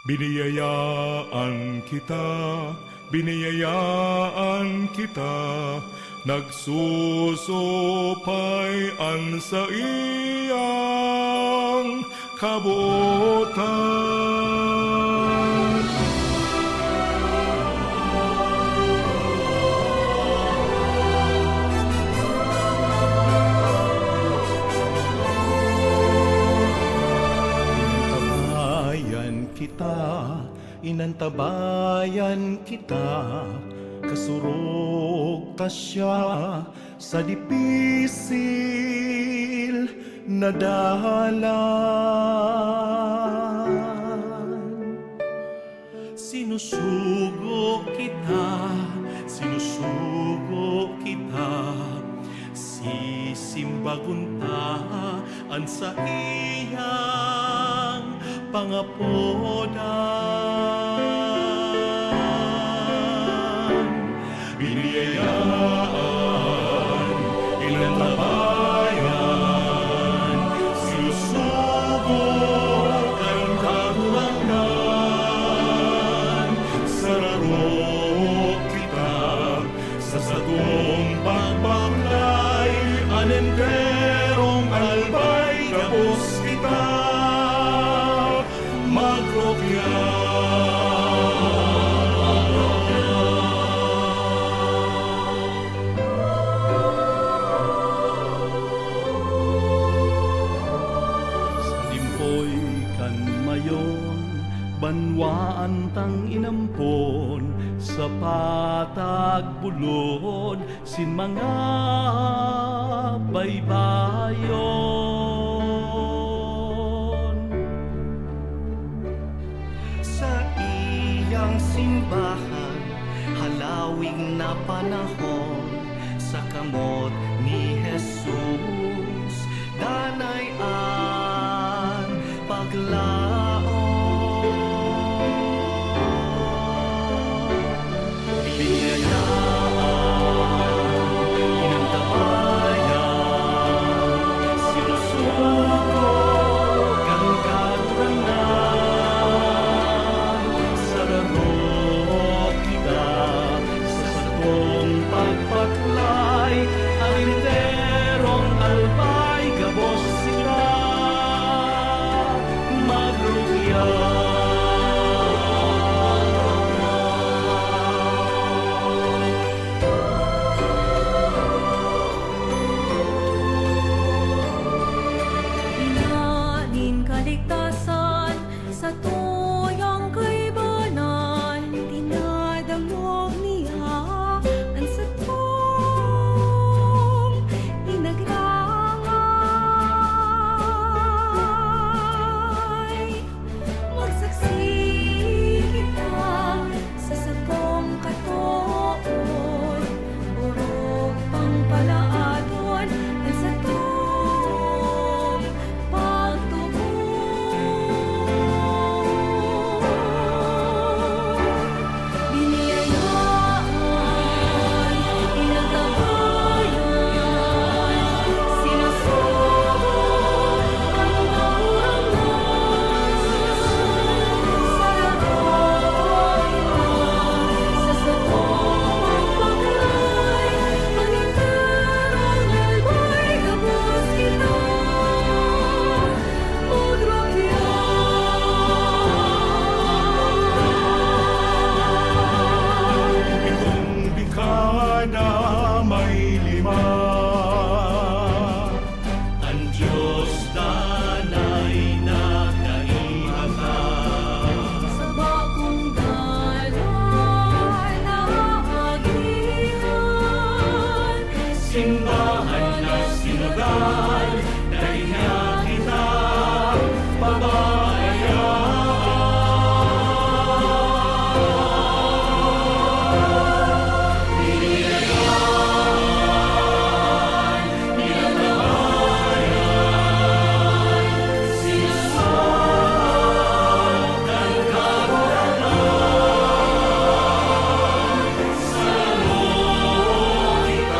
Biniyayaan kita, biniyayaan kita, nagsusupayan sa iyang kabuotan. Inantabayan kita, kasurog ta siya sa dipisil na dalan. Sinusugo kita, sisimbaguntaan sa iyang pangapodan. Biniyayaan, inantabayan, sinusugo ang kahurangan. Sararo kita sa satong pagbaklay, anenderong albay kapos kita magrokya. Banwaan tang inampon sa patag bulod sin mga baybayon. Sa iyang simbahan halawing na panahon, sa kamot ni Jesus danayan paglaon. Simbahan na sinagal, dahil nga kita pabayaan. Biniyayaan, inantabayan, sinusubok ang kahurangan. Sararo kita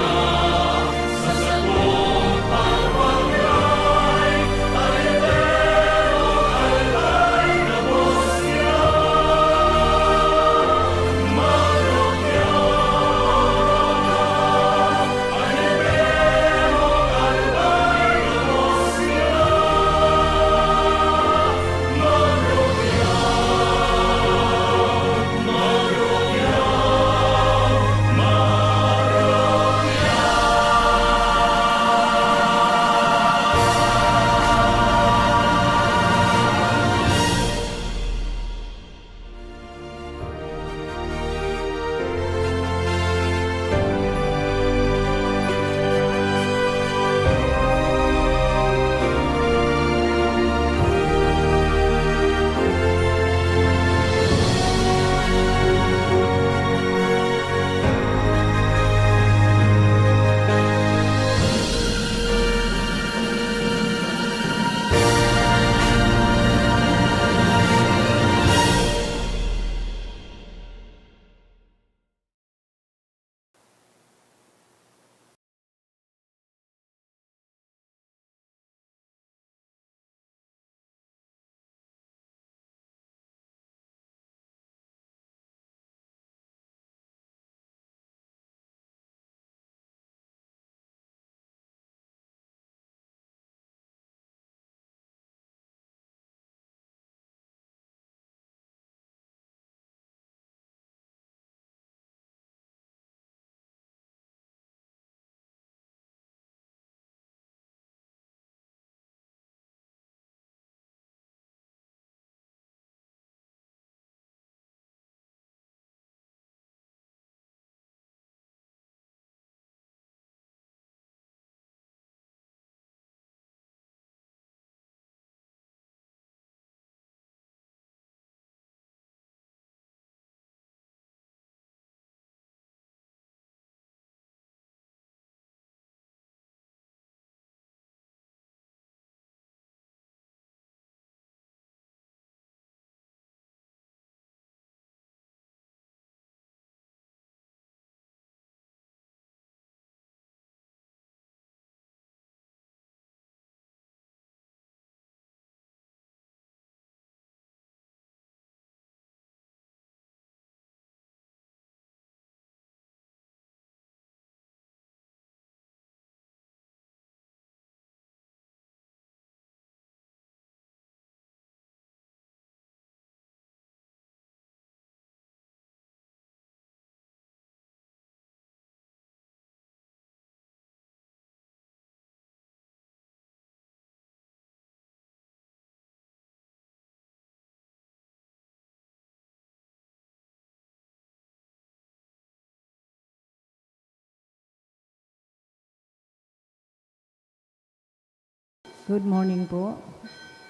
Good morning po.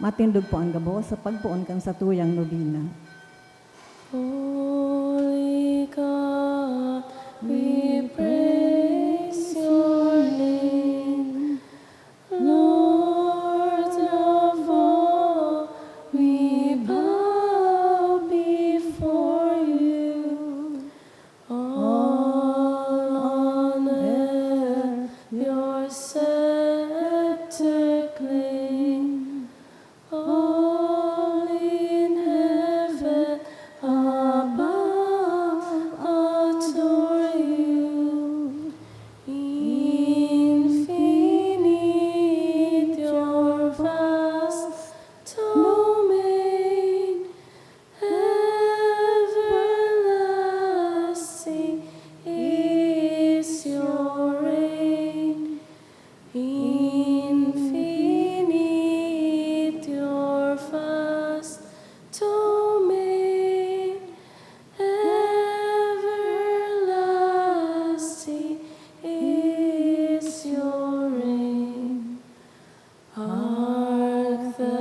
Matindog po ang gabo sa pagpuon kang sa tuyang nobina. Holy God, we praise your name. Lord of all, we bow before you. All on earth, your scepter cling. All in heaven above adore you. Infinite your vast domain, everlasting is your reign. Infinite your vast domain, everlasting is your reign. Hark the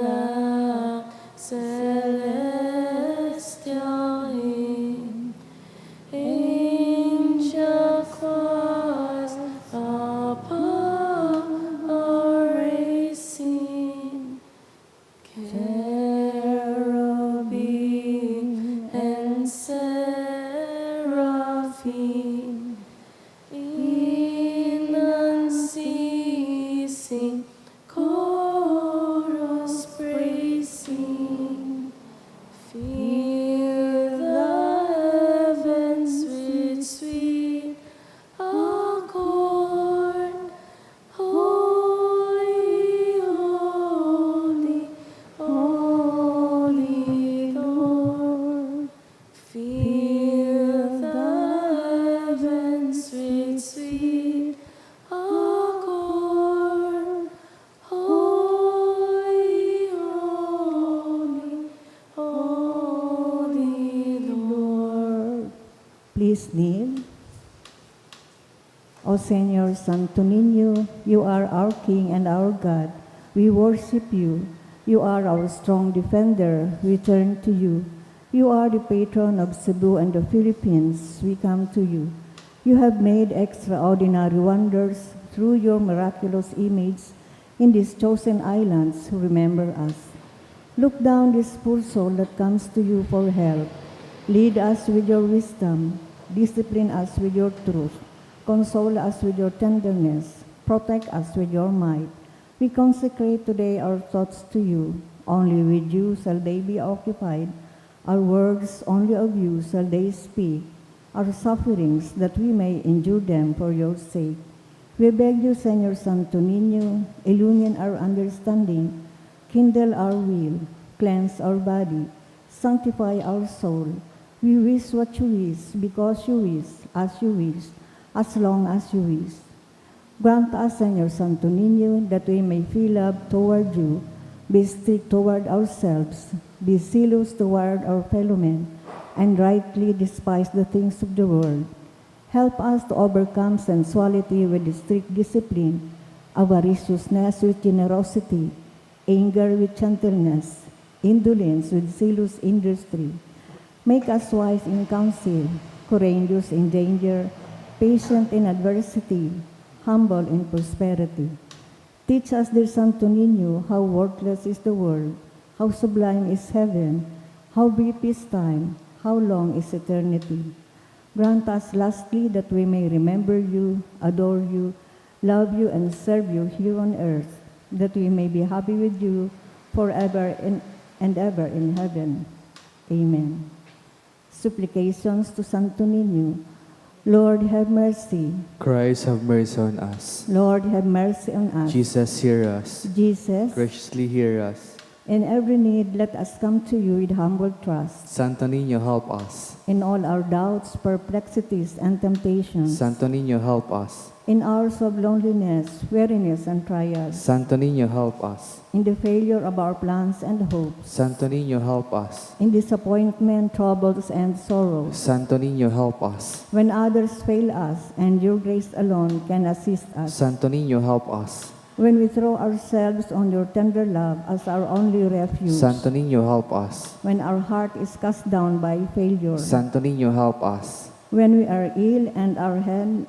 loud celestial hymn, angel choirs above are raising. Cherubim and seraphim in unceasing chorus praising. Fill the heavens with sweet accord. Holy, holy, holy Lord. Fill the heavens with sweet accord. Holy, holy, holy Lord. Please kneel. O Señor Santo Niño, you are our King and our God. We worship you. You are our strong defender. We turn to you. You are the patron of Cebu and the Philippines. We come to you. You have made extraordinary wonders through your miraculous image in these chosen islands. Remember us. Look down this poor soul that comes to you for help. Lead us with your wisdom. Discipline us with your truth. Console us with your tenderness. Protect us with your might. We consecrate today our thoughts to you. Only with you shall they be occupied. Our words only of you shall they speak. Our sufferings that we may endure them for your sake. We beg you, Señor Santo Niño, illumine our understanding, kindle our will, cleanse our body, sanctify our soul. We wish what you wish, because you wish, as you wish, as long as you wish. Grant us, Señor Santo Niño, that we may feel love toward you, be strict toward ourselves, be zealous toward our fellow men, and rightly despise the things of the world. Help us to overcome sensuality with strict discipline, avariciousness with generosity, anger with gentleness, indolence with zealous industry. Make us wise in counsel, courageous in danger, patient in adversity, humble in prosperity. Teach us, dear Santo Niño, how worthless is the world, how sublime is heaven, how brief is time, how long is eternity. Grant us lastly that we may remember you, adore you, love you, and serve you here on earth, that we may be happy with you forever and ever in heaven. Amen. Supplications to Santo Niño. Lord, have mercy. Christ, have mercy on us. Lord, have mercy on us. Jesus, hear us. Jesus, Graciously hear us. in every need, let us come to you with humble trust. Santo Niño, help us. In all our doubts, perplexities, and temptations. Santo Niño, help us. In hours of loneliness, weariness, and trials. Santo Niño, help us. In the failure of our plans and hopes. Santo Niño, help us. In disappointment, troubles, and sorrows. Santo Niño, help us. When others fail us, and your grace alone can assist us. Santo Niño, help us. when we throw ourselves on your tender love as our only refuge, Santo Niño, help us. when our heart is cast down by failure, Santo Niño, help us. when we are ill and our hand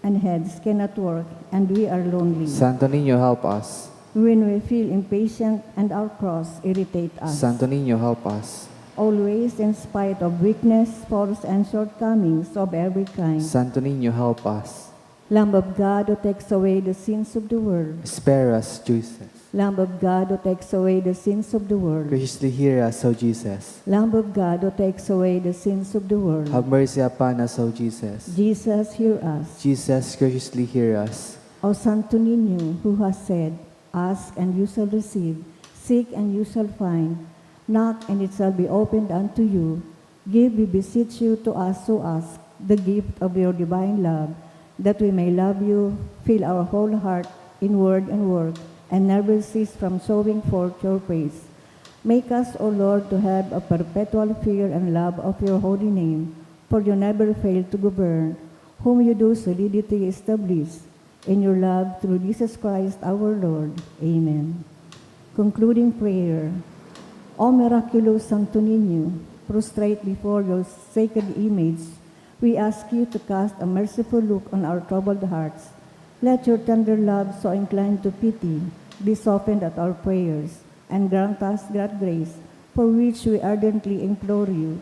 and heads cannot work and we are lonely, Santo Niño, help us. when we feel impatient and our cross irritate us. Santo Niño, help us. Always, in spite of weakness, faults, and shortcomings of every kind, Santo Niño, help us. Lamb of God who takes away the sins of the world, Spare us, Jesus. Lamb of God who takes away the sins of the world, Graciously hear us, O Jesus. Lamb of God who takes away the sins of the world, Have mercy upon us, O Jesus. Jesus, hear us. Jesus, graciously hear us. O Santo Niño, who has said, ask and you shall receive, seek and you shall find, knock and it shall be opened unto you. Give, we beseech you, to us who ask the gift of your divine love, that we may love you, fill our whole heart in word and work, and never cease from showing forth your praise. Make us, O Lord, to have a perpetual fear and love of your holy name, for you never fail to govern, whom you do solidity establish, in your love through Jesus Christ our Lord. Amen. Concluding prayer. O miraculous Santo Niño, prostrate before your sacred image, we ask you to cast a merciful look on our troubled hearts. Let your tender love, so inclined to pity, be softened at our prayers, and grant us that grace for which we ardently implore you.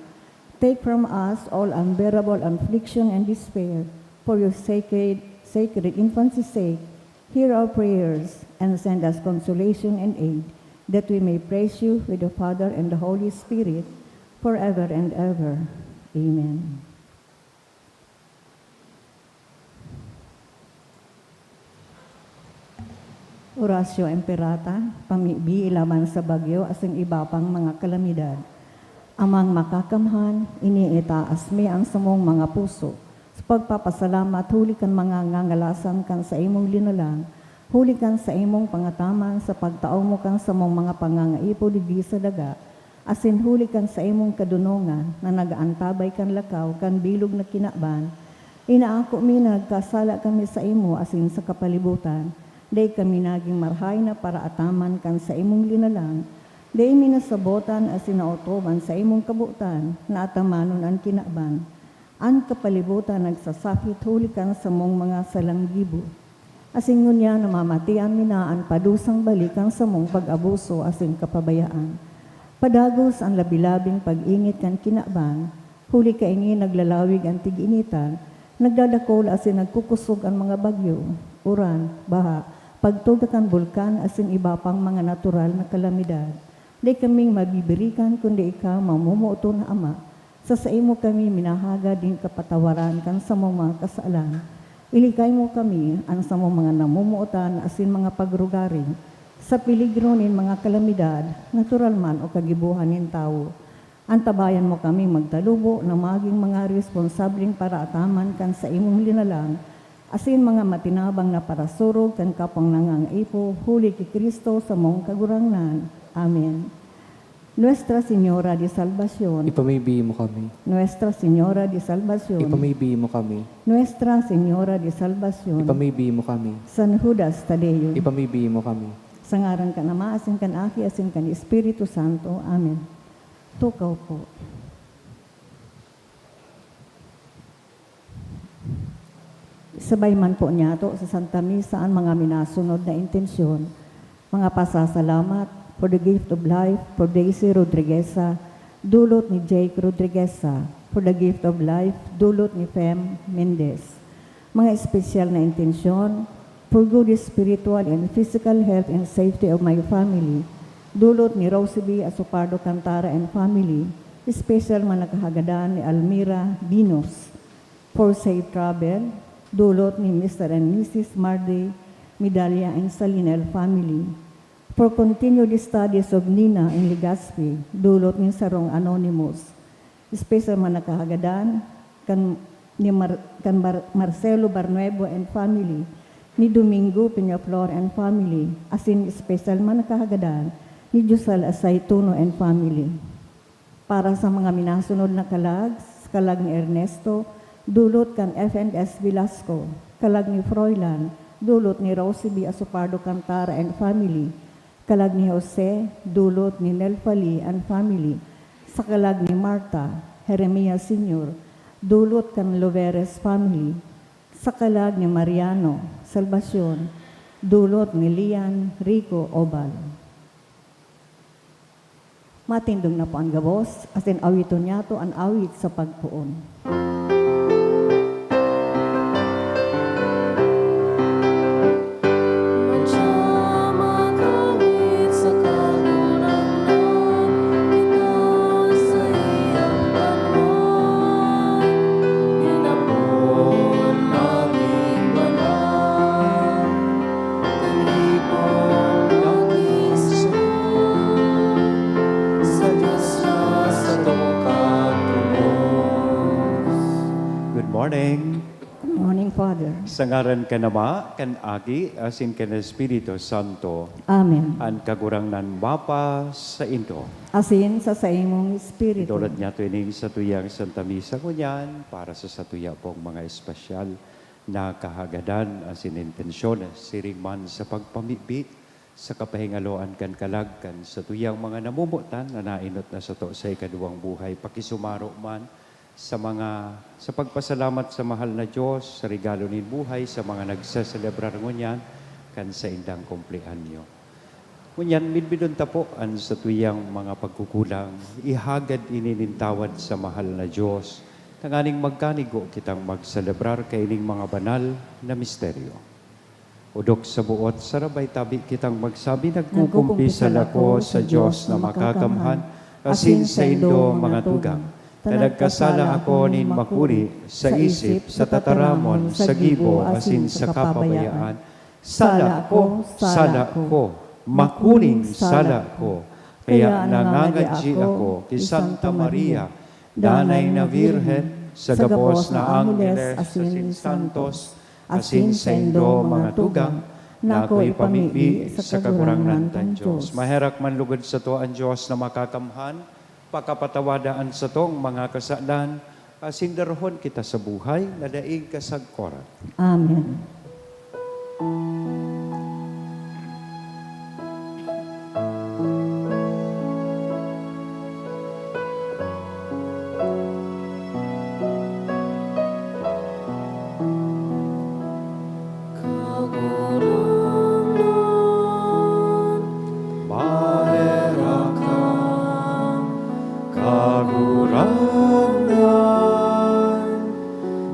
Take from us all unbearable affliction and despair, for your sacred infancy's sake. Hear our prayers, and send us consolation and aid, that we may praise you with the Father and the Holy Spirit, forever and ever. Amen. Orasyo Emperata, pamibi ilaman sa bagyo asing iba pang mga kalamidad. Amang makakamhan, iniitaas mi ang samong mga puso. Sa pagpapasalamat, huli kan mga ngangalasan kan sa imong linalang, huli kan sa imong pangataman sa pagtao mo kan sa mong mga pangangaipo digdi sa daga, asin huli kan sa imong kadunongan na nagaantabay kan lakaw kan bilog na kinaban, inaako mi nagkasala kami sa imo asin sa kapalibutan, day kami naging marhay na para ataman kan sa imong linalang, day minasabotan asin nautoban sa imong kabutan na atamanon ang kinaban, ang kapalibutan nagsasakit huli kan sa mong mga salanggibo. Asin ngunya namamatian minaan padusang balikan sa mong pag-abuso asin kapabayaan. Padagos ang labilabing pag-init kan kinaban, huli kaingi naglalawig ang tig-initan, nagdadakol asin nagkukusog ang mga bagyo, uran, baha, pagtugakan bulkan asin iba pang mga natural na kalamidad. Di kaming mabibirikan kundi ikaw mamumuto na Ama, sa imo kami minahaga din kapatawaran kan sa mong mga kasalan. Ilikay mo kami ang sa mong mga namumuotan asin mga pagrugaring, sa peligro nin mga kalamidad, natural man o kagibuhan nin tao. Antabayan mo kami magtalubo na maging mga responsabling para ataman kan sa imong linalang, asin mga matinabang na parasurog kan kapang nangangaipo, huli ki Kristo sa mong kagurangnan. Amen. Nuestra Señora de Salvación, Ipamibigay mo kami. Nuestra Señora de Salvación, Ipamibigay mo kami. Nuestra Señora de Salvación, Ipamibigay mo kami. San Judas Tadeo, Ipamibigay mo kami. sa ngaran ka na Ma, asin kan Aki, asin kan Espiritu Santo. Amen. Tukaw po. Sabay man po niya to sa Santa Misa ang mga minasunod na intensyon, mga pasasalamat for the gift of life, for Daisy Rodrigueza, dulot ni Jake Rodrigueza, for the gift of life, dulot ni Fem Mendez. Mga espesyal na intensyon, for good spiritual and physical health and safety of my family, dulot ni Rosie B. Asopardo Cantara and family, special man nakahagadan ni Almira Dinos, for safe travel, dulot ni Mr. and Mrs. Mardy Medalla and Salinel family, for continued studies of Nina in Legazpi, dulot ni Sarong Anonymous, special man nakahagadan kan Marcelo Barnuevo and family, ni Domingo Peñaflor and family, asin special man nakahagadan ni Jusal Asaytuno and family. Para sa mga minasunod na kalag ni Ernesto, dulot kan FNS Velasco, kalag ni Froilan, dulot ni Rosie Asupardo Cantara and family. Kalag ni Jose, dulot ni Nelfali and family. Sa kalag ni Marta, Jeremiah Sr., dulot kan Loveres family. Sa kalag ni Mariano, Salvacion, dulot ni Lian Rico Obal. Matindog na po ang gabos, asin awiton niya to ang awit sa pagpuon. Madyama kawit sa kagurangan, sa iyang pagwan. Ginapon aming banal, talipong aming sa Diyos na sa tukatubos. Good morning. Good morning, Father. Sa ngaran ka nama, kan Agi, asin kan Espiritu Santo, Amen. an kagurangnan mapa sa Indo. Asin sa imong espiritu. Idolad niya to ining sa tuyang Santa Misa kunyan, para sa satuya pong mga espesyal na kahagadan, asin intensyon, siring man sa pagpamibit, sa kapahingaloan kan kalag, kan sa tuyang mga namumutan, na nainot na sa to sa ikaduwang buhay, pakisumaro man, sa pagpasalamat sa mahal na Diyos, sa regalo ni buhay, sa mga nagsaselebrar ngunyan, kan sa indang kumpleanyo. Ngunyan, midbidon tapoan sa tuyang mga pagkukulang, ihagad ininintawad sa mahal na Diyos, tanganing magkanigo kitang magselebrar kaining mga banal na misteryo. Udok sa buot, sarabay tabi kitang magsabi, nagkukumpisal ako sa Diyos na makakamhan, asin sa indo mga tugang. Nagkasala ako nin makuri sa isip, sa tataramon, sa gibo, asin sa kapabayaan. Sala ko, makuring sala ko. Kaya nangangadji ako kay Santa Maria, Danay na Virhen, sa gabos na Angeles, asin santos, asin sa indo mga tugang, na ako'y pamibi sa kagurangan tan Diyos. Maherak man lugod sa to ang Diyos na makakamhan, pakapatawadaan sa tong mga kasalan, asindarhon kita sa buhay, na daig kasagkoran. Amen. Kagurangan, Maherakang kagurangan,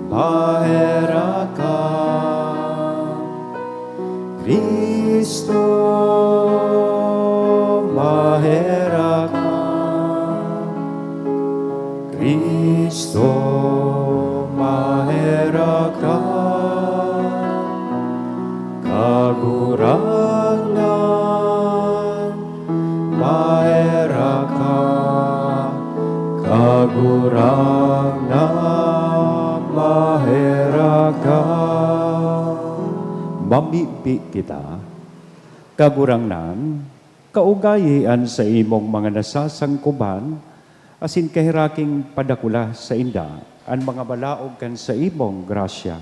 maherakang Kristo, maherakang Kristo, maherakang kagurangan, maherakang kagurangan, maherakang. Mamipi kita, kagurangnan, kaugayian sa imong mga nasasangkuban, asin kahiraking padakula sa inda, ang mga balaog kan sa imong grasya.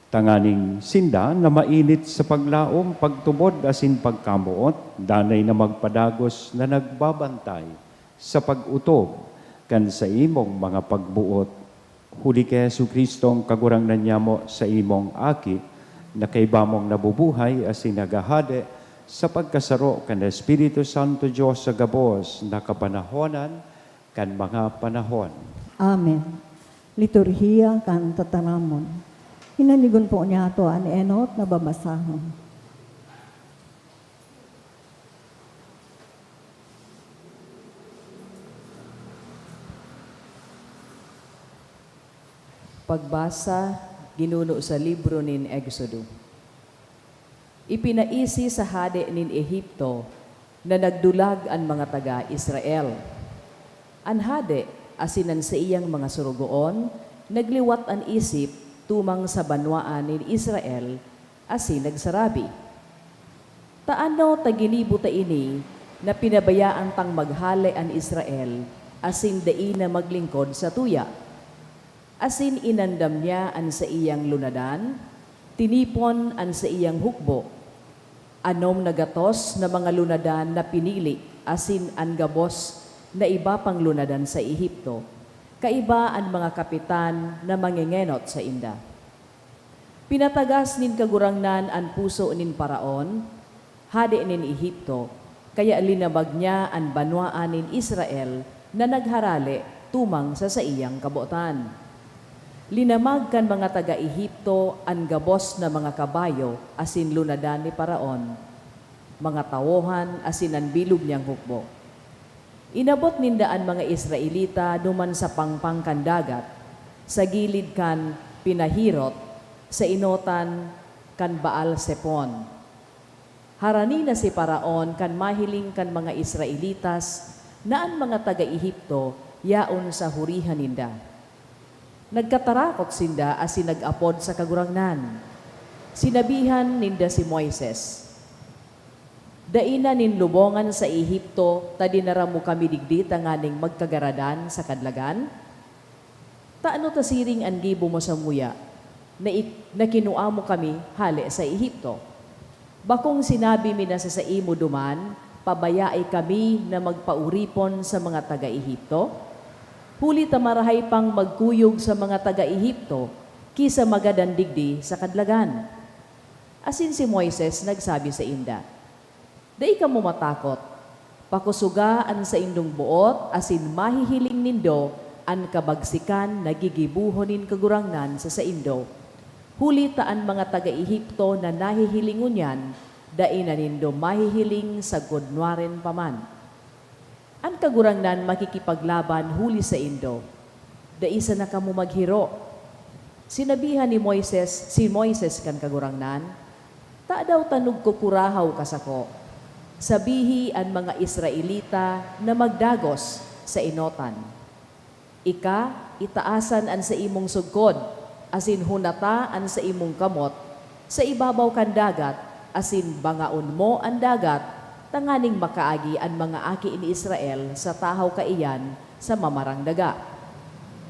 Tanganing sinda na mainit sa paglaom, pagtubod asin pagkamuot, danay na magpadagos na nagbabantay sa pag-utob kan sa imong mga pagbuot. Huli kay Jesucristo ang kagurangnan niya mo sa imong aki, na kay bamong nabubuhay asin nagahade sa pagkasaro kan Espiritu Santo Diyos sa gabos na kapanahonan kan mga panahon. Amen. Liturhiya kan tatanamon. Hinanigon po niya ito ang enot na babasahon. Pagbasa, ginuno sa libro nin Exodo. Ipinaisi sa hade nin Ehipto na nagdulag ang mga taga-Israel. An hade, asinan sa iyang mga surugoon, nagliwat ang isip tumang sa banwaan nin Israel, asin nagsarabi. Taano taginibo ta ini na pinabayaan tang maghale ang Israel, asin dai na maglingkod sa tuya. Asin inandam niya an sa iyang lunadan, Tinipon an sa iyang hukbo, anom nagatos na mga lunadan na pinili, asin an gabos na iba pang lunadan sa Ehipto, kaiba ang mga kapitan na mangingenot sa inda. Pinatagas nin kagurangnan an puso nin Paraon, hadi nin Ehipto, kaya linabag niya ang banwaan nin Israel na nagharali tumang sa iyang kabuotan. Linamag kan mga taga-Ehipto ang gabos na mga kabayo asin lunadan ni Paraon, mga tawohan asin ang bilog niyang hukbo. Inabot nindaan mga Israelita duman sa pangpang kan dagat, sa gilid kan pinahirot, sa inotan kan Baal Sepon. Harani na si Paraon kan mahiling kan mga Israelitas na ang mga taga-Ehipto yaon sa hurihan ninda. Nagkatarakot sinda asin nag-apod sa kagurangnan. Sinabihan ninda si Moises, daina nin lubongan sa Ehipto, tadinara mo kami digdi tanganing magkagaradan sa kadlagan? Taano tasiring ang gibo mo sa muya, na kinua mo kami hali sa Ehipto? Bakong sinabi mi na sa imo duman, pabayai kami na magpauripon sa mga taga-Ehipto? Huli tamarahay pang magkuyog sa mga taga-Ehipto, kisa magadandigdi sa kadlagan. Asin si Moises nagsabi sa inda, dai ka mo matakot, pakusugaan sa indong buot, asin mahihiling nindo, an kabagsikan nagigibuhonin kagurangnan sa indo. Huli taan mga taga-Ehipto na nahihilingon yan, dai na nindo mahihiling sa godnwaren paman. An kagurangnan makikipaglaban huli sa indo, dai sa na kamo maghiro. Sinabihan ni si Moises kan kagurangnan, ta daw tanog ko kurahaw kasako, sabihi ang mga Israelita na magdagos sa inotan. Ika, itaasan an sa imong sugkod, asin hunata an sa imong kamot, sa ibabaw kan dagat, asin bangaon mo ang dagat, tanganing makaagi ang mga aki ni Israel sa tahaw kaiyan sa mamarang daga.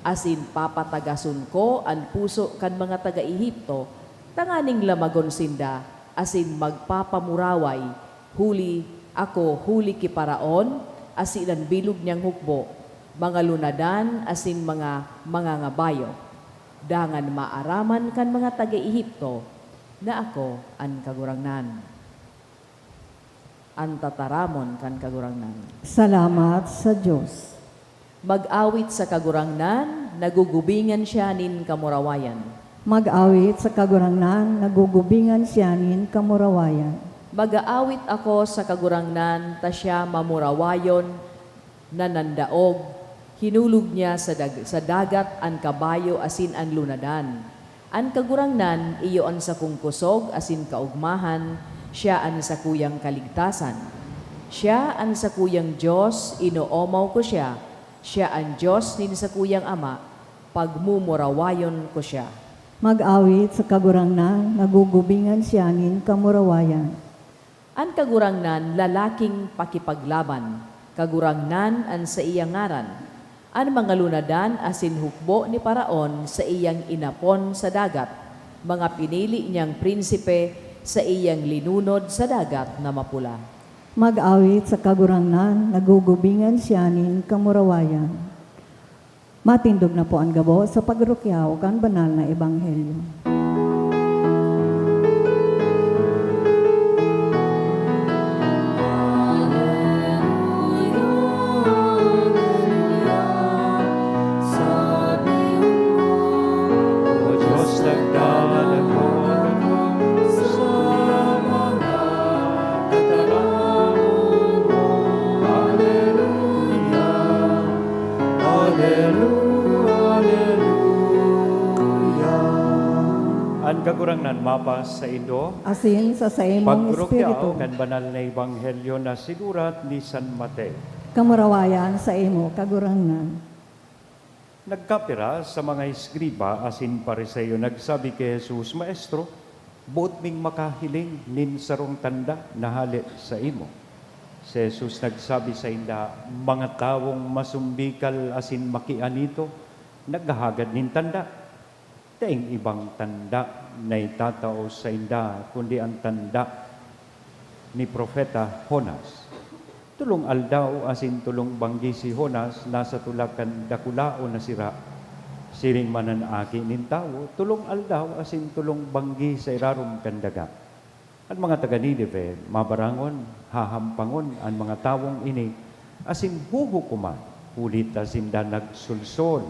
Asin papatagasun ko ang puso kan mga taga-Ehipto, tanganing lamagon sinda, asin magpapamuraway, huli ki Paraon, asin ang bilog niyang hukbo, mga lunadan, asin mga ngabayo. Dangan maaraman kan mga taga-Ehipto, na ako ang kagurangnan. Ang tataramon kan kagurangnan. Salamat sa Diyos. Mag-awit sa kagurangnan, nagugubingan siya nin kamurawayan. Mag-awit sa kagurangnan, nagugubingan siya nin kamurawayan. Mag-aawit ako sa kagurangnan, ta siya mamurawayon na nandaog. Hinulog niya sa dagat ang kabayo asin ang lunadan. Ang kagurangnan, iyon sa kung kusog asin kaugmahan, siya ang sa kuyang kaligtasan. Siya ang sa kuyang Diyos, inoomaw ko siya. Siya ang Diyos nin sa kuyang Ama, pagmumurawayon ko siya. Mag-awit sa kagurangnan, nagugubingan siya nin kamurawayan. Ang kagurangnan, lalaking pakipaglaban. Kagurangnan ang sa iyang ngaran. Ang mga lunadan asin hukbo ni Paraon sa iyang inapon sa dagat. Mga pinili niyang prinsipe sa iyang linunod sa dagat na mapula. Mag-awit sa kagurangnan, nagugubingan siya nin kamurawayan. Matindog na po ang gabo sa pagrukyaw kan banal na ebanghelyo. O Diyos, nagdalang mo sa mga kataramon mo. Alleluia, Alleluia, Alleluia. Ang kagurangnan mapas sa Indo, Asin sa imong espiritu, pagkurukyaw kan banal na ebanghelyo na sinurat ni San Mateo. kamurawayan sa imo kagurangnan. Nagkapira sa mga eskriba asin pariseyo, nagsabi kay Jesus, Maestro, buot ming makahiling nin sarong tanda na halit sa imo. Si Jesus nagsabi sa inda, mga tawong masumbikal asin makianito, naghahagad nin tanda. Daing ibang tanda na itatao sa inda, kundi ang tanda ni Propeta Honas. Tulong aldaw asin tulong banggi si Honas, nasa tulakan dakulao na sira. Siring manan aki nin tao, tulong aldaw asin tulong banggi sa irarom kandaga. At mga taga Nineveh, mabarangon, hahampangon ang mga tawong ini, asin huhukuman, hulit asin da nagsulsol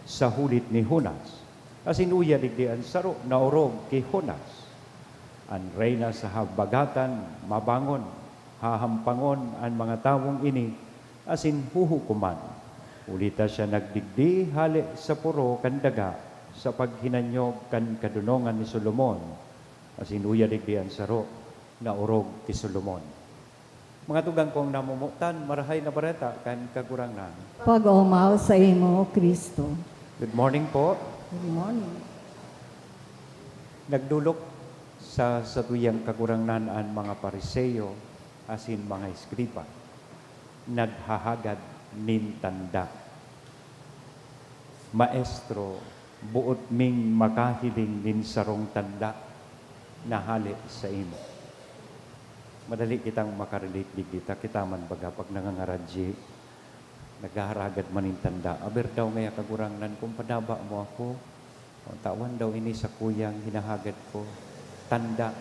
sa hulit ni Honas. Asin uya digdi ang saro na orog kay Honas. Ang reyna sa habagatan, mabangon, hahampangon ang mga tawong ini, asin huhukuman. Ulita siya nagdigdi hali sa puro kandaga sa paghinanyog kan kadunongan ni Solomon. Asin uya digdi ang saro na orog ti Solomon. Mga tugang kong namumutan, marahay na bareta kan kagurangan. Pag-umaw sa imo, Kristo. Good morning po. Good morning. Nagdulok sa tuyang kagurangan ang mga pariseyo asin mga eskriba. Naghahagad nin tanda. Maestro, buot ming makahiling nin sarong tanda na hali sa imo. Madali kitang makarelate digdita, kita man baga pag nangangaradji, naghaharagad manin tanda. Aber daw ngaya kagurangan kung padaba mo ako, o tawan daw ini sa kuyang hinahagad ko, tanda,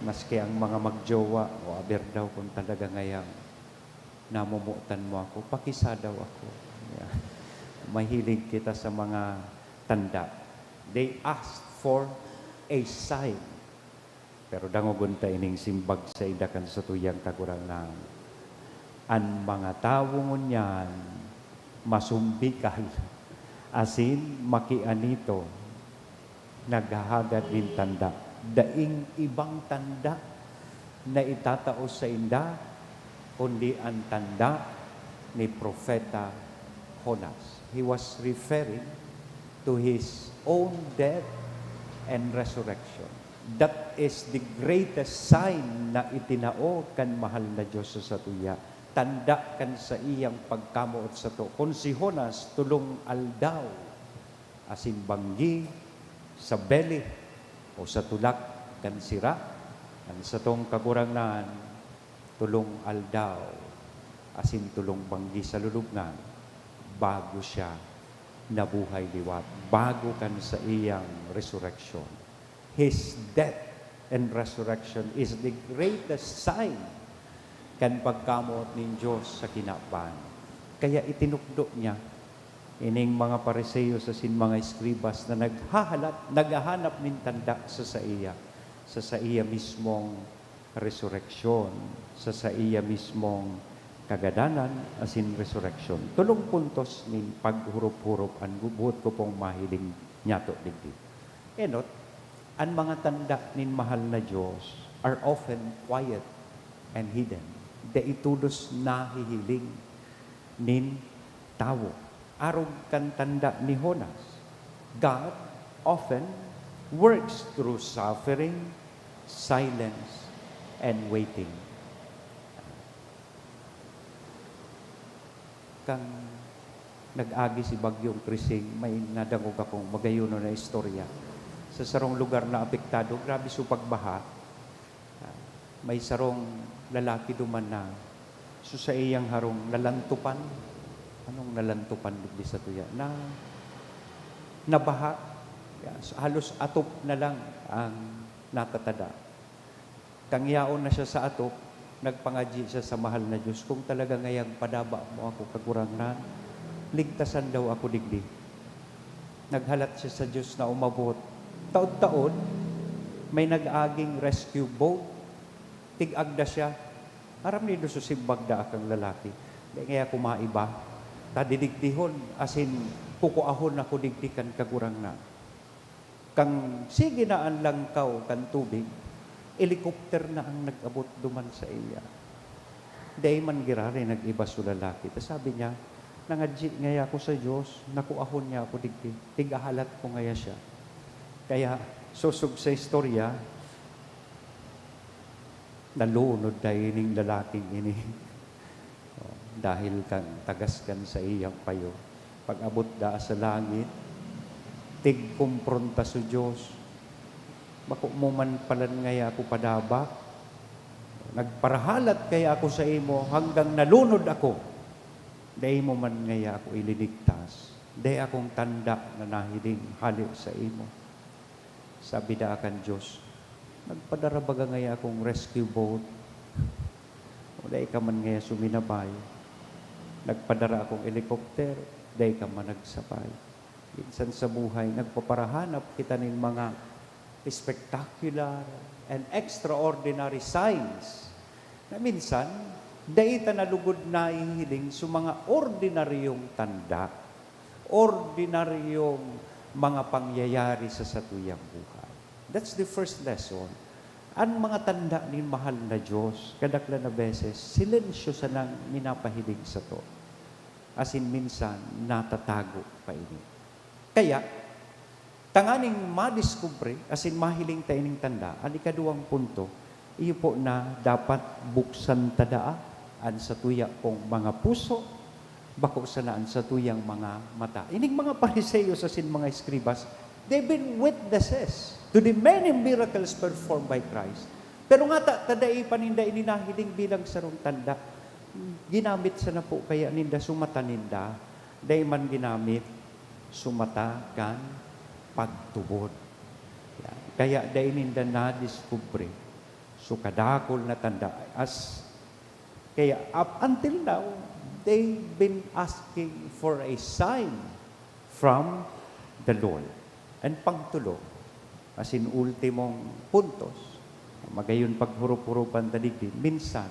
maski ang mga magjowa, o aber daw kung talaga ngayang namumutan mo ako, pakisa daw ako. Yeah. Mahilig kita sa mga tanda. They asked for a sign. Pero dangogon ta ining simbag sa idakan sa tuyang kagurangan. Ang mga tao ngunyan masumbikal asin makianito naghahagad din tanda. Daing ibang tanda na itatao sa inda kundi ang tanda ni Propeta Honas. He was referring to his own death and resurrection. That is the greatest sign na itinao kan mahal na Diyos sa tuya. Tanda kan sa iyang pagkamuot sa to. Kung si Honas tulong aldaw, asin banggi, sa beli, o sa tulak kan sira, ang sa tong kagurangan, tulong aldaw, asin tulong banggi sa lulubngan, bago siya nabuhay liwat, bago kan sa iyang resurrection. His death and resurrection is the greatest sign kan pagkamot ng Diyos sa kinaban. Kaya itinukdo niya ining mga pariseyo sa sin mga eskribas na naghahanap ng tanda sa iya mismong resurrection, sa iya mismong kagadanan asin resurrection. Tulong puntos nin paghurup-hurup ang buot ko pong mahiling nyato digdi. Enot, ang mga tanda nin mahal na Diyos are often quiet and hidden. Daitudos nahihiling nin tao. Arog kan tanda ni Honas. God often works through suffering, silence, and waiting. Kang nag-agi si Bagyong Krising, may nadangog akong magayuno na istorya. Sa sarong lugar na apektado, grabe su pagbaha. May sarong lalaki duman na sa iyang harong nalantupan. Anong nalantupan di sa tuya? Nabaha. Halos atop na lang ang natatada. Kangyaon na siya sa atop, nagpangadji siya sa mahal na Diyos. Kung talaga ngayang padaba mo ako kagurangan, ligtasan daw ako digdi. Naghalat siya sa Diyos na umabot. Taon-taon, may nag-aging rescue boat. Tig-agda siya. Aram ni Diyos simbagda akang lalaki. Kaya kumaiba. Tadidigdihon, asin kukuahon ako digdikan kagurangan. Kang sige na ang langkaw kan tubig, helicopter na ang nag-abot duman sa iya. Day man girari nag-iba sa lalaki. Tapos sabi niya, nangadji ngaya ako sa Diyos, nakuahon niya ako digdi. Tigahalat ko ngaya siya. Kaya susog sa istorya, nalunod dahil ning lalaking ini. Dahil kang tagas kan sa iyang payo. Pag abot da sa langit, tig-kumpronta sa Diyos. Bako mo man palan ngaya ako padaba. Nagparahalat kaya ako sa imo hanggang nalunod ako. Dahil mo man ngaya ako ilinigtas. Dahil akong tanda na nahiling hali sa imo. Sabi da akan Diyos, nagpadarabaga ngaya akong rescue boat. Dahil ka man ngaya suminabay. Nagpadara akong helicopter. Dahil ka man nagsabay. Minsan sa buhay, nagpaparahanap kita ng mga spectacular and extraordinary signs na minsan, daita na lugod na ihiling sa mga ordinaryong tanda, ordinaryong mga pangyayari sa satuyang buhay. That's the first lesson. Ang mga tanda ni mahal na Diyos, kadakla na beses, silensyo sa nang minapahiling sa to. As in minsan, natatago pa ini. Kaya, tanganing madiskubre, as in mahiling tayo ng tanda, ang ikaduwang punto, iyo po na dapat buksan tadaa an sa tuya pong mga puso, bako sanaan sa tuyang mga mata. Ining mga Pariseo sa sin mga eskribas, they've been witnesses to the many miracles performed by Christ. Pero nga tadai paninda ininahiling bilang sarong tanda, ginamit sa na po kaya ninda sumata ninda, day man ginamit sumata kan pagtubod. Yan. Kaya dahil ninda na-discover, so kadakol na tanda. Kaya up until now, they've been asking for a sign from the Lord. And pangtulo, as in ultimong puntos, magayon paghurup-hurupan daligdi, minsan,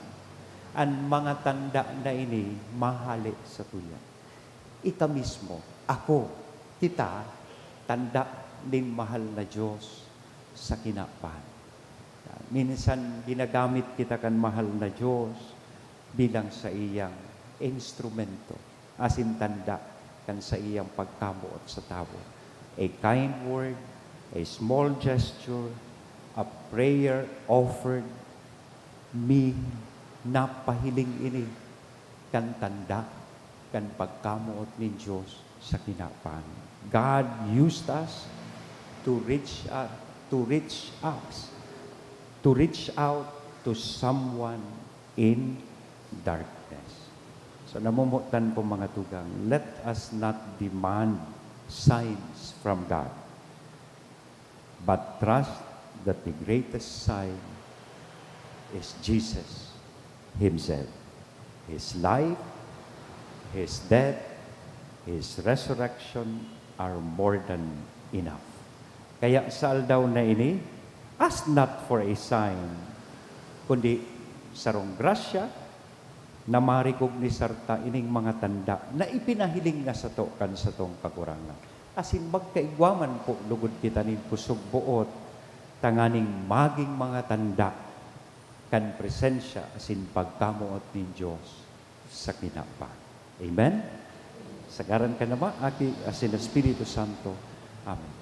ang mga tanda na ini mahali sa tuya. Ika mismo, ako, kita, tanda din mahal na Diyos sa kinapan. Minsan, ginagamit kita kan mahal na Diyos bilang sa iyang instrumento. As in tanda kan sa iyang pagkabuot sa tao. A kind word, a small gesture, a prayer offered, me, napahiling ini kan tanda, kan pagkamuot ni Diyos sa kinapan. God used us to reach out to someone in darkness. So namumutan po mga tugang, let us not demand signs from God, but trust that the greatest sign is Jesus Himself. His life, His death, His resurrection are more than enough. Kaya sa aldaw na ini, ask not for a sign, kundi sarong grasya na marikog ni sarta ining mga tanda na ipinahiling na sa to kan sa tong kakurangan. Asin magkaigwaman po lugod kita nin pusog buot, tanganing maging mga tanda kan presensya asin pagkamuot ni Diyos sa kinapa. Amen? Sagaran ka naman, aki asin Espiritu Santo. Amen.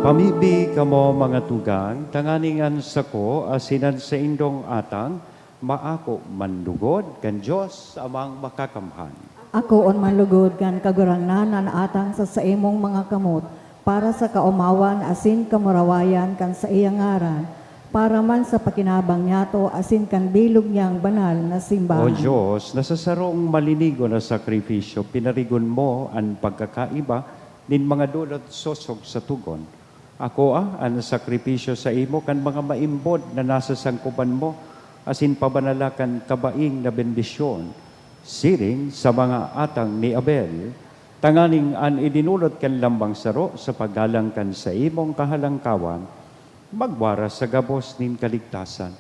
Pamibi kamo mga tugang, tanganingan sa ko, asinan sa indong atang, maako mandugod, kan Diyos amang makakamhan. Ako on manlugod kan kagurangnan atang sa imong mga kamot para sa kaumawan asin kamurawayan kan sa iyang ngaran para man sa pakinabang niyato asin kan bilog niyang banal na O simbahan. Diyos, nasa sarong malinigo na sakripisyo, pinarigon mo ang pagkakaiba nin mga dulot sosog sa tugon. Ako ang sakripisyo sa imo kan mga maimbod na nasa sangkuban mo, asin pabanalakan kabaing na bendisyon. Siring sa mga atang ni Abel, tanganing an idinulot kan lambang saro sa paggalang kan sa imong kahalangkawan, magwara sa gabos nin kaligtasan.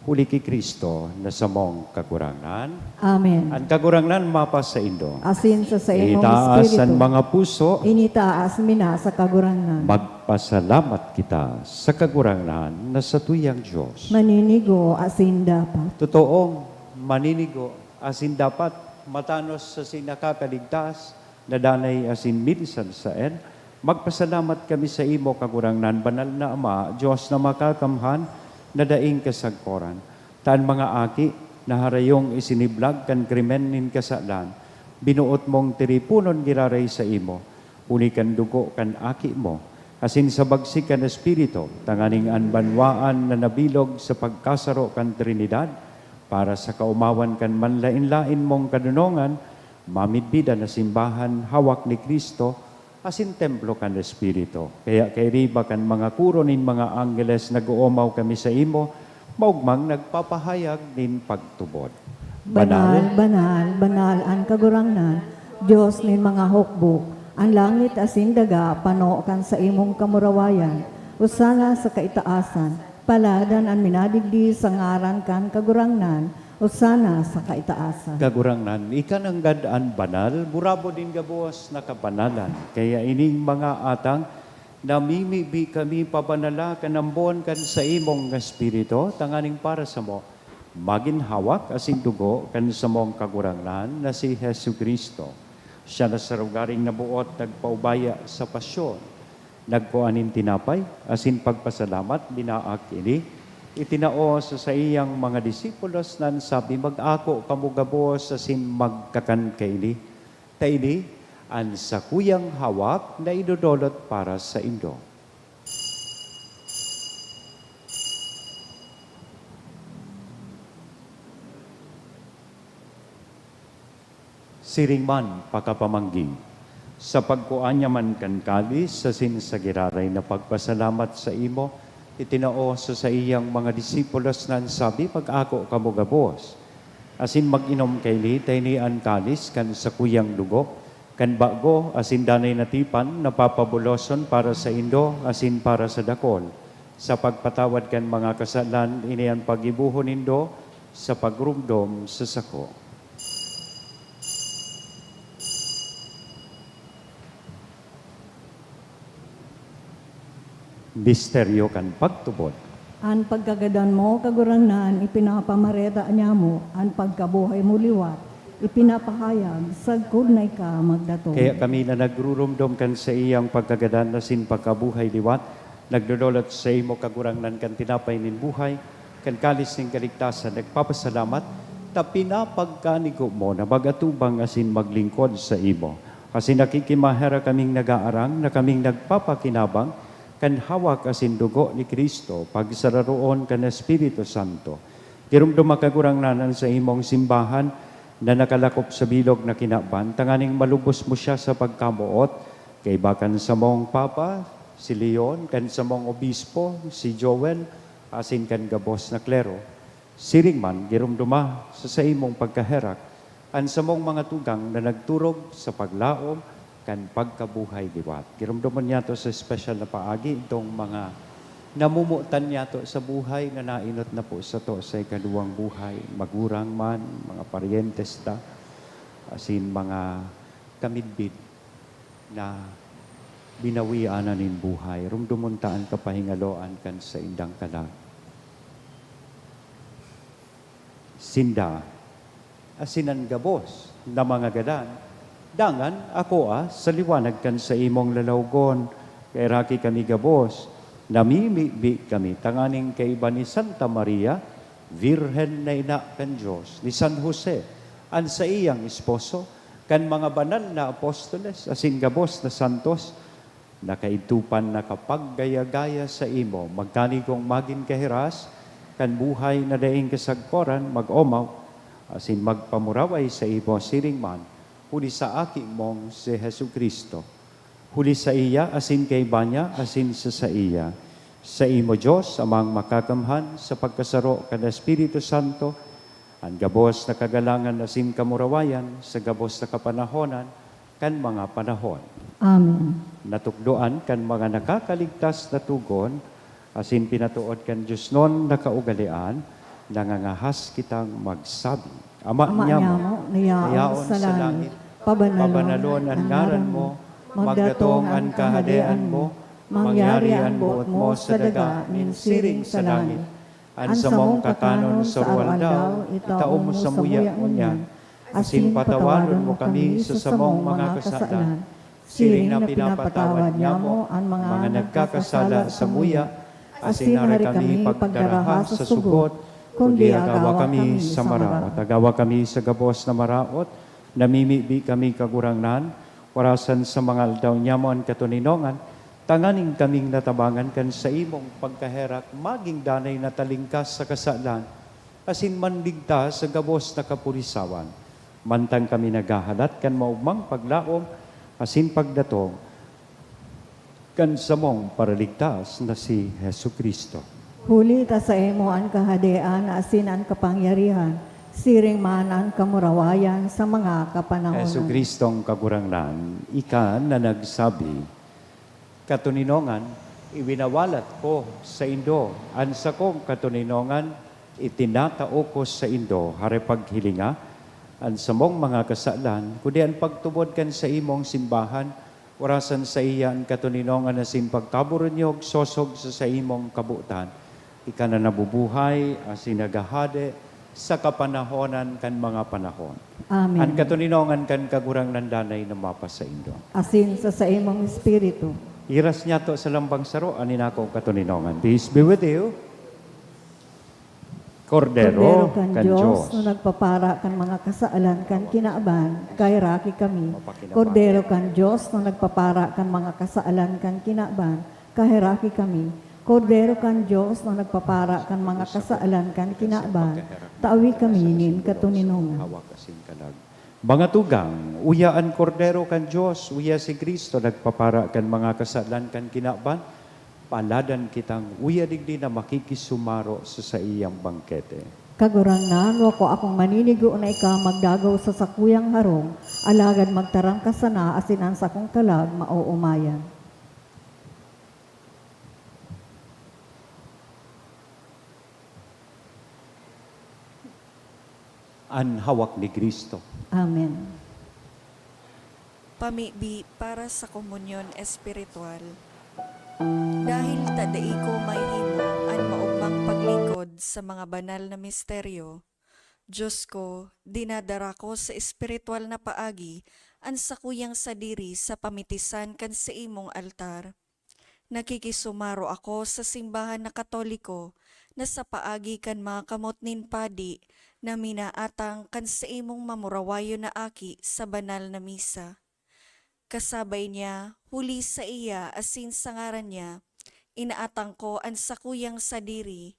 Huli ki Kristo na samong kakurangan. Amen. Ang kakurangan mapa sa indo. Asin sa imong Itaas ang espiritu. mga puso, Initaas mina sa kagurangnan. magpasalamat kita sa kakurangan na sa tuyang Diyos. Maninigo asin dapat. Totoong maninigo asin dapat matanos sa sinakakaligtas na danay asin minsan sa en. Magpasalamat kami sa imo kakurangan, banal na Ama, Diyos na makakamhan, na daing kasagkoran. Taan mga aki, na harayong isiniblag kan krimen nin kasalan, binuot mong tiripunon giraray sa imo, uni kan dugo kan aki mo, asin sa bagsik kan espiritu, tanganing anbanwaan na nabilog sa pagkasaro kan Trinidad, para sa kaumawan kan manlain-lain mong kadunongan, mamidbida na simbahan hawak ni Kristo, asin templo kan Espiritu. Kaya kay riba kan mga kuro nin mga anggeles nag-uumaw kami sa imo, maugmang nagpapahayag nin pagtubod. Banal, banal, banal ang kagurangnan, Diyos nin mga hukbuk, ang langit asin daga pano kan sa imong kamurawayan, usana sa kaitaasan, paladan ang minadigdi sa ngaran kan kagurangnan, usana sa kaitaasan. Kagurangnan, ikan ang gadaan banal, burabo din gabos na kabanalan. Kaya ining mga atang, namimibi kami pabanala kanambon kan sa imong espiritu, tanganing para sa mo, magin hawak asin dugo kan sa mong kagurangnan na si Hesu Kristo. Siya na sa rugaring nabuot, nagpaubaya sa pasyon, nagkuanin tinapay, asin pagpasalamat, binaak ini, itinao sa iyang mga disipulos nan sabi, mag-ako kamugabos asin magkakan kaili. Taili, ang sakuyang hawak na idodolot para sa indo. Siringman pakapamangging, sa pagkuanya man kan kalis, sa sinsagiraray na pagpasalamat sa imo, itinao sa iyang mga disipulos nan sabi, pag-ako kamugabos, asin mag-inom kay litay ni an kalis kan sa kuyang dugo, kan bago asin danay natipan, napapabuloson para sa indo, asin para sa dakol, sa pagpatawad kan mga kasalan, inian pag-ibuhon indo, sa pagrumdom sa sako. Misteryo kan pagtubod. Ang pagkagadan mo, kagurangnan, ipinapamareta niya mo, ang pagkabuhay mo liwat, ipinapahayag, sagkod na ka magdato. Kaya kami na nagrurumdom kan sa iyang pagkagadan na sin pagkabuhay liwat, nagdodolot sa imo kagurangnan kan tinapay nin buhay, kan kalis ning kaligtasan, nagpapasalamat, ta pinapagkanigo mo na magatubang asin maglingkod sa imo. Kasi nakikimahera kaming nag-aarang, na kaming nagpapakinabang, kan hawak asin dugo ni Kristo, pagsararoon kan Espiritu Santo. Kirumdum makagurangnanan sa imong simbahan na nakalakop sa bilog na kinaban, tanganing malubos mo siya sa pagkamuot, kay bakan sa mong Papa, si Leon, kan sa mong Obispo, si Joel, asin kan gabos na klero. Siring man, girumduma sa imong pagkaherak, an sa mong mga tugang na nagturog sa paglaom, kan pagkabuhay liwat. Girumduman niya to sa special na paagi, itong mga namumutan niya to sa buhay na nainot na po sa to sa ikaduwang buhay, magurang man, mga parientes ta, asin mga kamidbid na binawian na nin buhay. Rumdumuntaan kapahingaloan kan sa indang kalag. Sinda, asinan gabos na mga gadan, dangan ako sa liwanag kan sa imong lalawgon, kay raki kami gabos, namimibi kami, tanganing kay iba ni Santa Maria, Virhen na ina kan Diyos, ni San Jose, an sa iyang esposo, kan mga banal na apostoles, asin gabos na santos, nakaitupan na kapaggaya-gaya sa imo, magkanigong maging kahiras, kan buhay na daing kasagkoran, mag-omaw, asin magpamuraway sa imo siring man, huli sa aki mong si Hesu Kristo. Huli sa iya, asin kay banya, asin sa iya. Sa imo Diyos, amang makakamhan, sa pagkasaro kan Espiritu Santo, ang gabos na kagalangan asin kamurawayan, sa gabos na kapanahonan, kan mga panahon. Amen. Natukdoan kan mga nakakaligtas na tugon, asin pinatuod kan Diyos non na kaugalian, nangangahas kitang magsabi. Ama niya mo, nayaon sa langit, pabanalon ang ngaran mo, magdatong ang kahadean mo, mangyari ang buot mo sa daga, minsiring sa langit. Ang sa mong kakanon sa ruwaldaw, itao mo sa muya unyan, asin patawanon mo kami sa samong mga kasalan, siring na pinapatawad niya mo ang mga nagkakasala sa muya, asin nari kami pagdaraha sa sugot, kundi agawa kami sa maraot. Agawa kami sa gabos na maraot, namimibi kami kagurangnan, warasan sa mga aldaw niya mo ang katuninongan, tanganing kaming natabangan kan sa imong pagkaherak, maging danay na talingkas sa kasalan, asin manligtas sa gabos na kapurisawan. Mantang kami nagahalat kan maugmang paglaom, asin pagdatong, kan samong paraligtas na si Hesu Kristo. Huli ta sa imo ang kahadean, asin ang kapangyarihan, siring man ang kamurawayan sa mga kapanahonan. Hesu Kristong kagurangnan, ika na nagsabi, katuninongan, iwinawalat ko sa Indo, ansa kong katuninongan, itinatao ko sa Indo, haripaghilinga, ang samong mga kasalan, kundi ang pagtubod kan sa imong simbahan, orasan sa iya ang katuninongan na simpagkaburunyog, sosog sa imong kabutan, ika na nabubuhay, asinagahade, sa kapanahonan kan mga panahon. Amen. Ang katuninongan kan kagurang nandanay na mapa sa Indo. Asin sa imong espiritu. Iras niya to sa lambang saro, anin ako katuninongan. Peace be with you. Kordero kan Diyos. No nagpapara kan mga kasaalan kan kinaaban, kay raki kami. Kordero kan Diyos no nagpapara kan mga kasaalan kan kinaaban, kay raki kami. Kordero kan Diyos no nagpapara kan mga kasaalan kan kinaaban, taawi kami nin katuninongan. Hawak kasing kalag. Mga tugang, uyaan kordero kan Diyos, uya si Kristo, nagpapara kan mga kasalan kan kinaban, paladan kitang uya digdi na makikisumaro sa iyang bangkete. Kagurangnan, wako akong maninigo na ika magdagaw sa sakuyang harong, alagad magtarang kasana asinan sa kong kalag mauumayan. Ang hawak ni Kristo. Amen. Pamibi para sa komunyon espiritual. Dahil tadai ko may himo ang maugmang paglingkod sa mga banal na misteryo, Diyos ko, dinadara ko sa espiritual na paagi ang sakuyang sadiri sa pamitisan kan sa imong altar. Nakikisumaro ako sa simbahan na Katoliko na sa paagi kan mga kamotnin padi na minaatang kan sa imong mamurawayo na aki sa banal na misa. Kasabay niya, huli sa iya asin sa ngaran niya, inaatang ko ang sakuyang sadiri.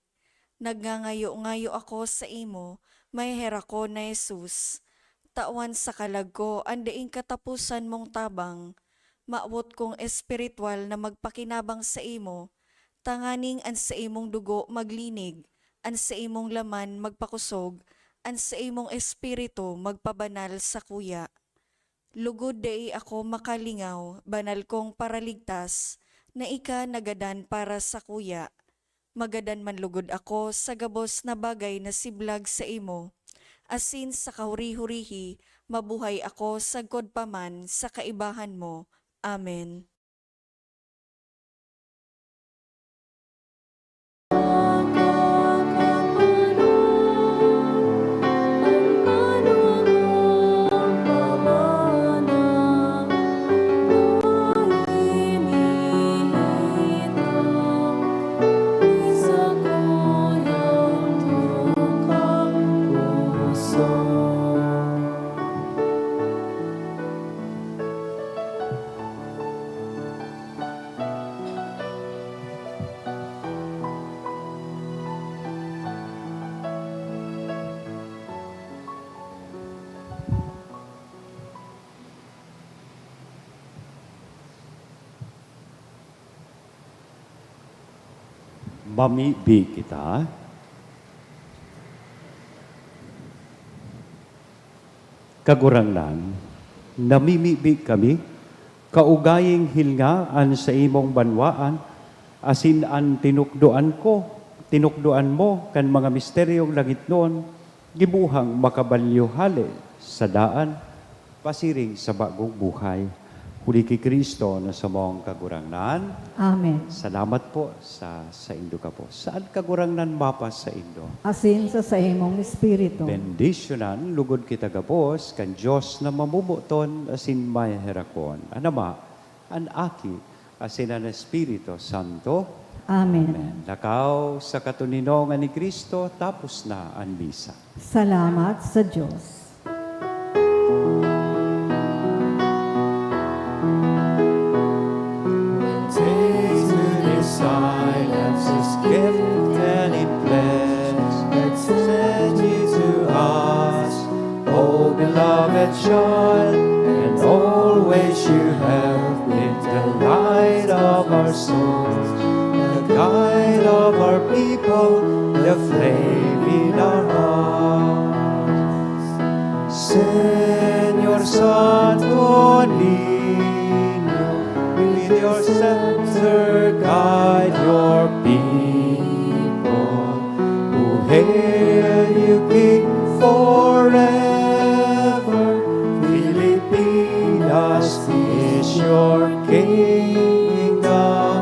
Nagngangayo-ngayo ako sa imo, may hera ko na Jesus. Tawan sa kalag ko ang daing katapusan mong tabang, maawot kong espiritual na magpakinabang sa imo, tanganing an sa imong dugo maglinig, an sa imong laman magpakusog, an sa imong espiritu magpabanal sa kuya. Lugod dai ako makalingaw, banal kong paraligtas, na ika nagadan para sa kuya. Magadan man lugod ako sa gabos na bagay na siblag sa imo. Asin sa kahuri-hurihi, mabuhay ako sa godpaman sa kaibahan mo. Amen. mamibi kita, kagurangnan, namimibi kami, kaugaying hilngaan sa imong banwaan, asin an tinukdoan mo kan mga misteryong langit noon, gibuhang makabalyuhali sa daan, pasiring sa bagong buhay. Huli kay Kristo na sa mong kagurangnan. Amen. Salamat po sa indo ka po. Saan kagurangnan mapas sa indo? Asin sa imong espiritu. Bendisyonan, lugod kita gabos, kan Diyos na mamumuton asin may herakon. Anama, an aki, asin an Espiritu Santo. Amen. Amen. Lakaw sa katuninongan ni Kristo, tapos na ang misa. Salamat sa Diyos. Take to this silence, His gift and He bless. Let's send you to us, oh beloved child, and always you have been the light of our souls, the guide of our people, the flame in our hearts. Señor Santo Niño, with your scepter guide your people, who hail you King forever. Filipinas is your kingdom.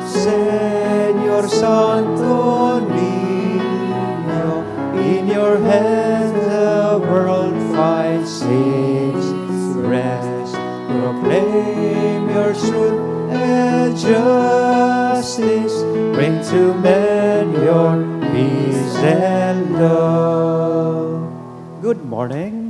Señor Santo Niño, in your hands the world finds its rest. Proclaim your truth and justice. Bring to men your peace and love. Good morning.